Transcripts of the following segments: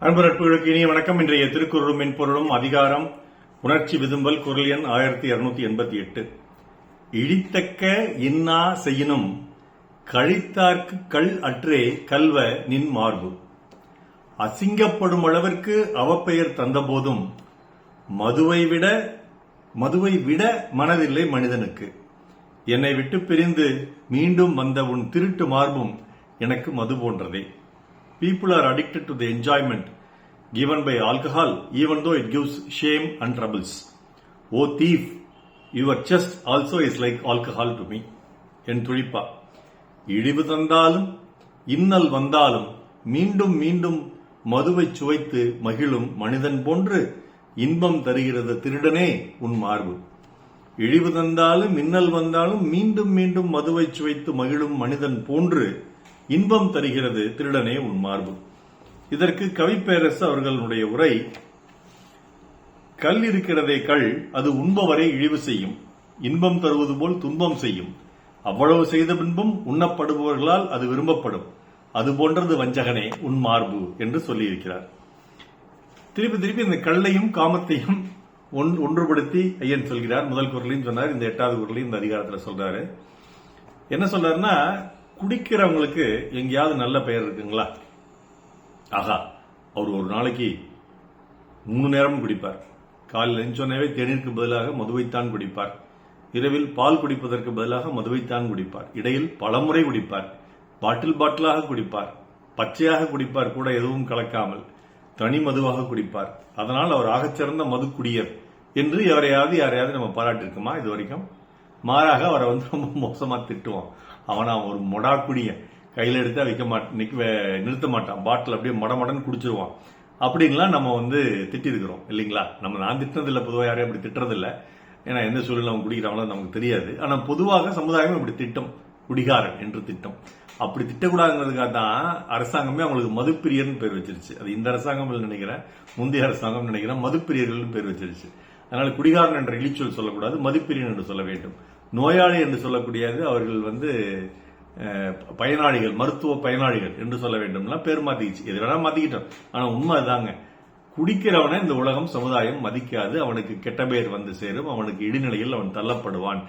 அன்பு நட்புகளுக்கு இனிய வணக்கம். இன்றைய திருக்குறளும் மென்பொருளும் அதிகாரம் உணர்ச்சி விதும்பல், குரல் எண் 1288. இழித்தக்க இன்னா செய்யினும் கழித்தார்க்கு கள் அற்றே கல்வ நின் மார்பு. அசிங்கப்படும் அளவிற்கு அவப்பெயர் தந்தபோதும் மதுவை விட மனதில்லை மனிதனுக்கு. என்னை விட்டு பிரிந்து மீண்டும் வந்த உன் திருட்டு மார்பும் எனக்கு மது போன்றதே. People are addicted to the enjoyment given by alcohol, even though it gives shame and troubles. O thief, your chest also is like alcohol to me. என் துழிப்பா, இழிவு தந்தாலும் இன்னல் வந்தாலும் மீண்டும் மீண்டும் மதுவை சுவைத்து மகிழும் மனிதன் போன்று இன்பம் தருகிறது திருடனே உன் மார்பு. இழிவு தந்தாலும் இன்னல் வந்தாலும் மீண்டும் மீண்டும் மதுவை சுவைத்து மகிழும் மனிதன் போன்று இன்பம் தருகிறது திருடனே உன் மார்பு. இதற்கு கவிப்பேரரசு அவர்களுடைய உரை, கல் இருக்கிறதே கள், அது உண்பவரை இழிவு செய்யும், இன்பம் தருவது போல் துன்பம் செய்யும், அவ்வளவு செய்த பின்பும் உண்ணப்படுபவர்களால் அது விரும்பப்படும், அது போன்றது வஞ்சகனே உன் மார்பு என்று சொல்லியிருக்கிறார். திருப்பி திருப்பி இந்த கல்லையும் காமத்தையும் ஒன்றுபடுத்தி ஐயன் சொல்கிறார். முதல் குரலையும் சொன்னார், இந்த 8வது குரலையும் இந்த அதிகாரத்தில் சொல்றாரு. என்ன சொல்றாருன்னா, குடிக்கிறவங்களுக்கு எங்கேயாவது நல்ல பெயர் இருக்குங்களா? ஆகா, அவர் ஒரு நாளைக்கு 3 நேரமும் குடிப்பார். காலையில் எஞ்சோனவே தேநீருக்கு பதிலாக மதுவைத்தான் குடிப்பார். இரவில் பால் குடிப்பதற்கு பதிலாக மதுவைத்தான் குடிப்பார். இடையில் பலமுறை குடிப்பார். பாட்டிலாக குடிப்பார், பச்சையாக குடிப்பார், கூட எதுவும் கலக்காமல் தனி மதுவாக குடிப்பார். அதனால் அவர் ஆகச்சிறந்த மது குடியர் என்று யாரையாவது நம்ம பாராட்டிருக்கோமா இது வரைக்கும்? மாறாக அவரை ரொம்ப மோசமா திட்டுவோம். அவனா ஒரு மொடா குடிய கையில எடுத்தா நிறுத்த மாட்டான், பாட்டில் அப்படியே மடமடன்னு குடிச்சிருவான். அப்படின்லாம் நம்ம திட்டிருக்கிறோம் இல்லைங்களா? நான் திட்டினதில்லை, பொதுவாக யாரையும் அப்படி திட்டுறதில்லை. ஏன்னா எந்த சூழலில் அவன் குடிக்கிறாங்களோ நமக்கு தெரியாது. ஆனா பொதுவாக சமுதாயம் இப்படி திட்டம், குடிகாரன் என்று திட்டம். அப்படி திட்டக்கூடாதுங்கிறதுக்காக தான் அரசாங்கமே அவங்களுக்கு மதுப்பிரியர்னு பேர் வச்சிருச்சு. அது இந்த அரசாங்கம் நினைக்கிறேன், முந்தைய அரசாங்கம் நினைக்கிறேன், மதுப்பிரியர்கள் பேர் வச்சிருச்சு. அதனால குடிகாரன் என்ற இழிச்சொல் சொல்லக்கூடாது, மதுப்பிரியன் என்று சொல்ல வேண்டும். நோயாளி என்று சொல்லக்கூடியது அவர்கள் பயனாளிகள், மருத்துவ பயனாளிகள் என்று சொல்ல வேண்டும்லாம் பேர் மாத்திக்கிச்சு. எது வேணா மாத்திக்கிட்டோம். ஆனா உண்மை தாங்க, குடிக்கிறவனை இந்த உலகம் சமுதாயம் மதிக்காது, அவனுக்கு கெட்ட பெயர் வந்து சேரும், அவனுக்கு இடிநிலையில் அவன் தள்ளப்படுவான்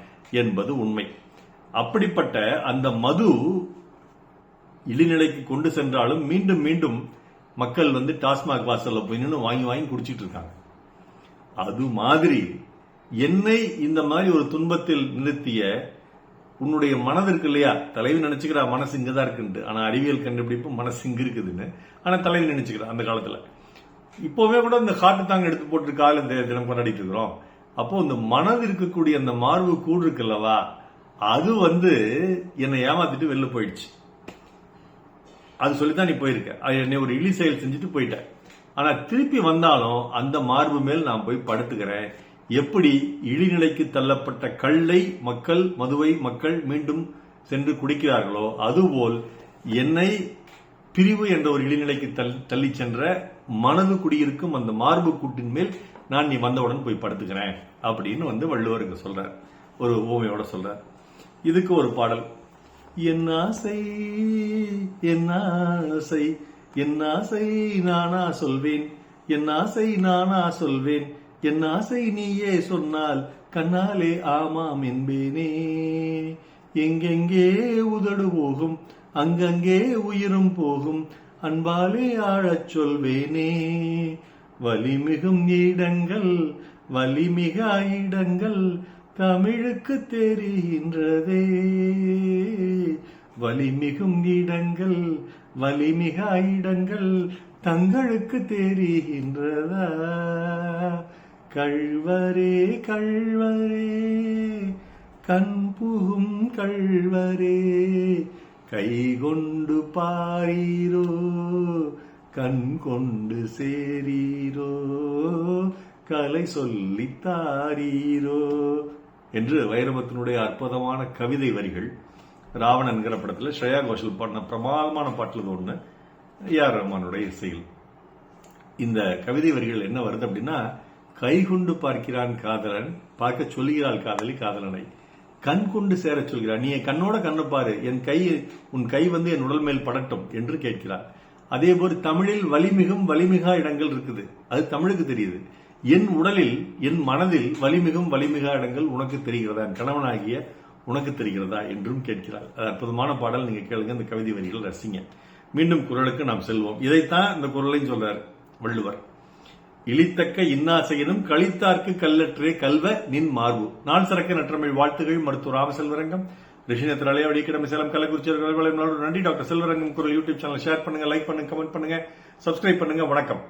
என்பது உண்மை. அப்படிப்பட்ட அந்த மது இழிநிலைக்கு கொண்டு சென்றாலும் மீண்டும் மீண்டும் மக்கள் டாஸ்மாக் வாசல்ல போய் நின்று வாங்கி குடிச்சிட்டு இருக்காங்க. அது மாதிரி என்னை இந்த மாதிரி ஒரு துன்பத்தில் நிறுத்திய உன்னுடைய மனது இருக்கு இல்லையா? தலைவி நினைச்சுக்கிறா மனசு இங்கதான் இருக்குன்ட்டு. ஆனா அறிவியல் கண்டுபிடிப்பு மனசு இங்க இருக்குதுன்னு. ஆனா தலைவி நினைச்சுக்கிறா அந்த காலத்துல. இப்பவே கூட இந்த ஹார்ட் தாங்க எடுத்து போட்டு கால தினம் கொண்டாடிட்டு இருக்கிறோம். அப்போ இந்த மனது இருக்கக்கூடிய அந்த மார்பு கூடு இருக்குல்லவா, அது என்னை ஏமாத்திட்டு வெளில போயிடுச்சு. அது சொல்லித்தான் நீ போயிருக்க, என்னை ஒரு இழி செயல் செஞ்சுட்டு போயிட்ட. ஆனா திருப்பி வந்தாலும் அந்த மார்பு மேல் நான் போய் படுத்துக்கிறேன். எப்படி இழிநிலைக்கு தள்ளப்பட்ட கல்லை மதுவை மக்கள் மீண்டும் சென்று குடிக்கிறார்களோ அதுபோல் என்னை பிரிவு என்ற ஒரு இழிநிலைக்கு தள்ளி சென்ற மனது குடியிருக்கும் அந்த மார்பு கூட்டின் மேல் நான் நீ வந்தவுடன் போய் படுத்துக்கிறேன் அப்படின்னு வள்ளுவருக்கு சொல்றார், ஒரு ஓமையோட சொல்றார். இதுக்கு ஒரு பாடல், என்னாசை என்னாசை என்னாசை நானா சொல்வேன், என்னாசை நானா சொல்வேன், என் ஆசை நீயே சொன்னால் கண்ணாலே ஆமாம் என்பேனே. எங்கெங்கே உதடு போகும் அங்கங்கே உயிரும் போகும், அன்பாலே ஆழச் சொல்வேனே. வலிமிகும் இடங்கள் வலிமிகா இடங்கள் தமிழுக்கு தெரிகின்றதே. வலிமிகும் இடங்கள் வலிமிகா இடங்கள் தங்களுக்கு தெரிகின்றதா? கள்வரே கள்வரே கண் புகும் கள்வரே, கை கொண்டு பாரீரோ கண் கொண்டு சேரீரோ, கலை சொல்லித்தாரீரோ என்று வைரமுத்தினுடைய அற்புதமான கவிதை வரிகள். ராவணன் என்கிற படத்தில் ஸ்ரேயா கோஷல் பாடின பிரமாதமான பாட்டில் ஒன்று ஏஆர் ரஹ்மானுடைய இசையில். இந்த கவிதை வரிகள் என்ன வருது அப்படின்னா, கை கொண்டு பார்க்கிறான் காதலன், பார்க்க சொல்கிறாள் காதலி காதலனை, கண் கொண்டு சேர சொல்கிறான், நீ கண்ணோட கண்ணு பாரு, உன் கை என் உடல் மேல் படட்டும் என்று கேட்கிறார். அதே போல் தமிழில் வலிமிகும் வலிமிகா இடங்கள் இருக்குது, அது தமிழுக்கு தெரியுது. என் உடலில் என் மனதில் வலிமிகும் வலிமிகா இடங்கள் உனக்கு தெரிகிறதா, என் கணவனாகிய உனக்கு தெரிகிறதா என்றும் கேட்கிறார். அது அற்புதமான பாடல், நீங்க கேளுங்க, இந்த கவிதை வரிகள் ரசிங்க. மீண்டும் குறளுக்கு நாம் செல்வோம். இதைத்தான் இந்த குறளையும் சொல்றார் வள்ளுவர். இழித்தக்க இன்னாசையினும் கழித்தார்க்கு கல்லற்றே கல்வ நின் மார்பு. நாள் சிறக்க நற்றமிழ் வாழ்த்துகள். மருத்துவர் ராம செல்வரங்கம், ரிஷினத்திராலய வடிக்கிடமை சேலம் கள்ளக்குறிச்சி. நன்றி டாக்டர் செல்வரங்கம் குரல் யூடியூப் சேனல் ஷேர் பண்ணுங்க, லைக் பண்ணுங்க, கமெண்ட் பண்ணுங்க, சப்ஸ்கிரைப் பண்ணுங்க. வணக்கம்.